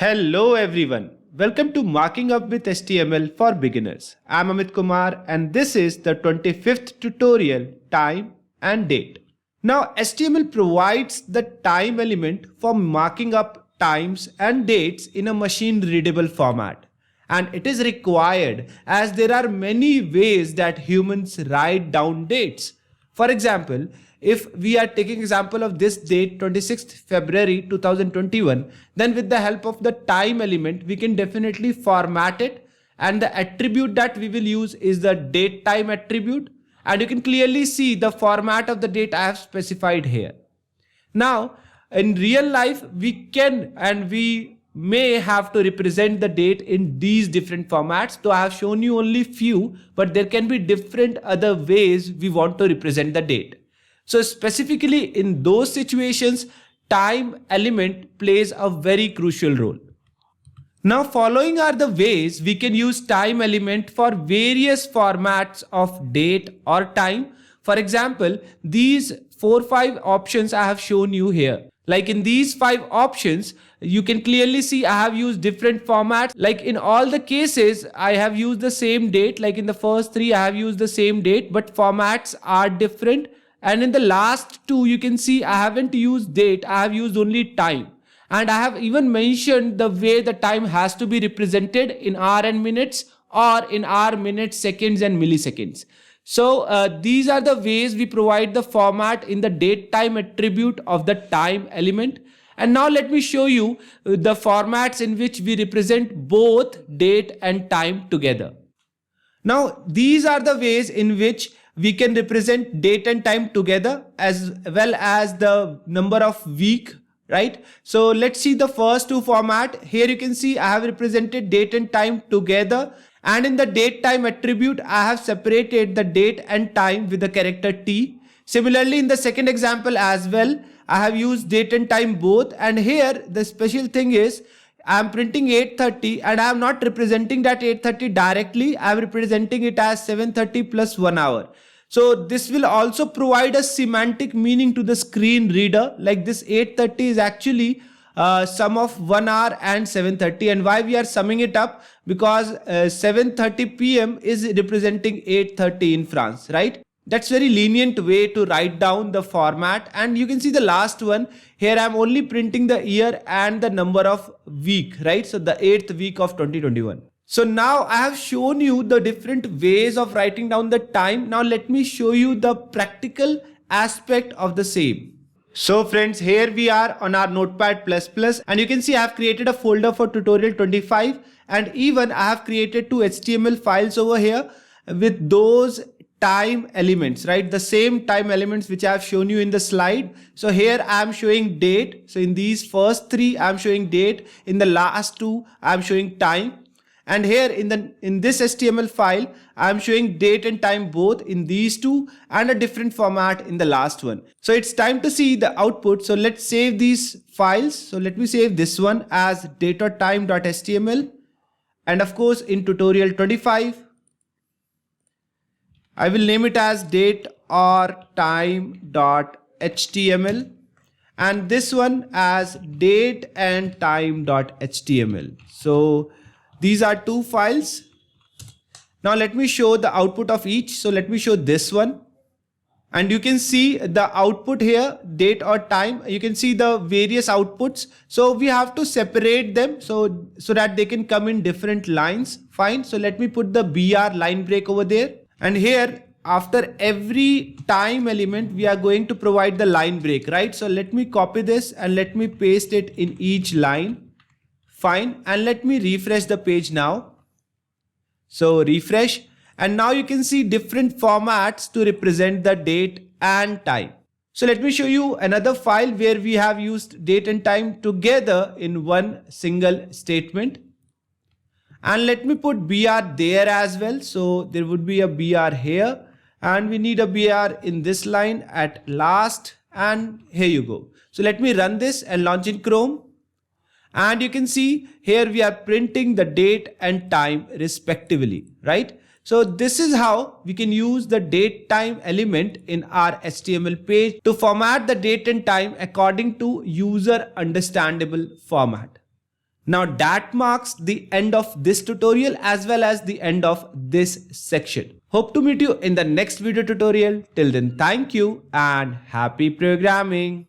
Hello everyone. Welcome to Marking Up with HTML for Beginners. I'm Amit Kumar and this is the 25th tutorial, Time and Date. Now HTML provides the time element for marking up times and dates in a machine readable format. And it is required as there are many ways that humans write down dates. For example, if we are taking example of this date 26th February 2021, then with the help of the time element, we can definitely format it. And the attribute that we will use is the date time attribute. And you can clearly see the format of the date I have specified here. Now, in real life, we can and we may have to represent the date in these different formats. So I have shown you only few, but there can be different other ways we want to represent the date. So specifically in those situations, time element plays a very crucial role. Now following are the ways we can use time element for various formats of date or time. For example, these 4-5 options I have shown you here. Like in these 5 options, you can clearly see I have used different formats. Like in all the cases, I have used the same date. Like in the first 3, I have used the same date, but formats are different. And in the last 2, you can see I haven't used date, I have used only time. And I have even mentioned the way the time has to be represented in hour and minutes or in hour, minutes, seconds and milliseconds. So these are the ways we provide the format in the date time attribute of the time element. And now let me show you the formats in which we represent both date and time together. Now these are the ways in which we can represent date and time together as well as the number of week, right? So let's see the first 2 format. Here you can see I have represented date and time together, and in the date time attribute I have separated the date and time with the character T. Similarly in the second example as well, I have used date and time both, and here the special thing is I am printing 8:30 and I am not representing that 8:30 directly. I am representing it as 7:30 plus 1 hour. So this will also provide a semantic meaning to the screen reader. Like this 8:30 is actually sum of 1 hour and 7:30. And why we are summing it up? Because 7:30 PM is representing 8:30 in France, right? That's very lenient way to write down the format. And you can see the last one. Here I'm only printing the year and the number of week, right? So the 8th week of 2021. So now I have shown you the different ways of writing down the time. Now let me show you the practical aspect of the same. So friends, here we are on our Notepad++, and you can see I have created a folder for tutorial 25, and even I have created 2 HTML files over here with those time elements, right? The same time elements which I have shown you in the slide. So here I am showing date. So in these first 3 I am showing date. In the last 2 I am showing time. And here in this HTML file, I am showing date and time both in these 2 and a different format in the last one. So it's time to see the output. So let's save these files. So let me save this one as dateortime.html. And of course in tutorial 25, I will name it as dateortime.html. And this one as dateandtime.html. So these are 2 files. Now let me show the output of each. So let me show this one. And you can see the output here, date or time. You can see the various outputs. So we have to separate them so that they can come in different lines. Fine. So let me put the BR line break over there. And here after every time element, we are going to provide the line break, right? So let me copy this and let me paste it in each line. Fine, and let me refresh the page now. So refresh, and now you can see different formats to represent the date and time. So let me show you another file where we have used date and time together in one single statement. And let me put BR there as well. So there would be a BR here, and we need a BR in this line at last, and here you go. So let me run this and launch in Chrome. And you can see here we are printing the date and time respectively, right? So this is how we can use the date time element in our HTML page to format the date and time according to user understandable format. Now that marks the end of this tutorial as well as the end of this section. Hope to meet you in the next video tutorial. Till then, thank you and happy programming.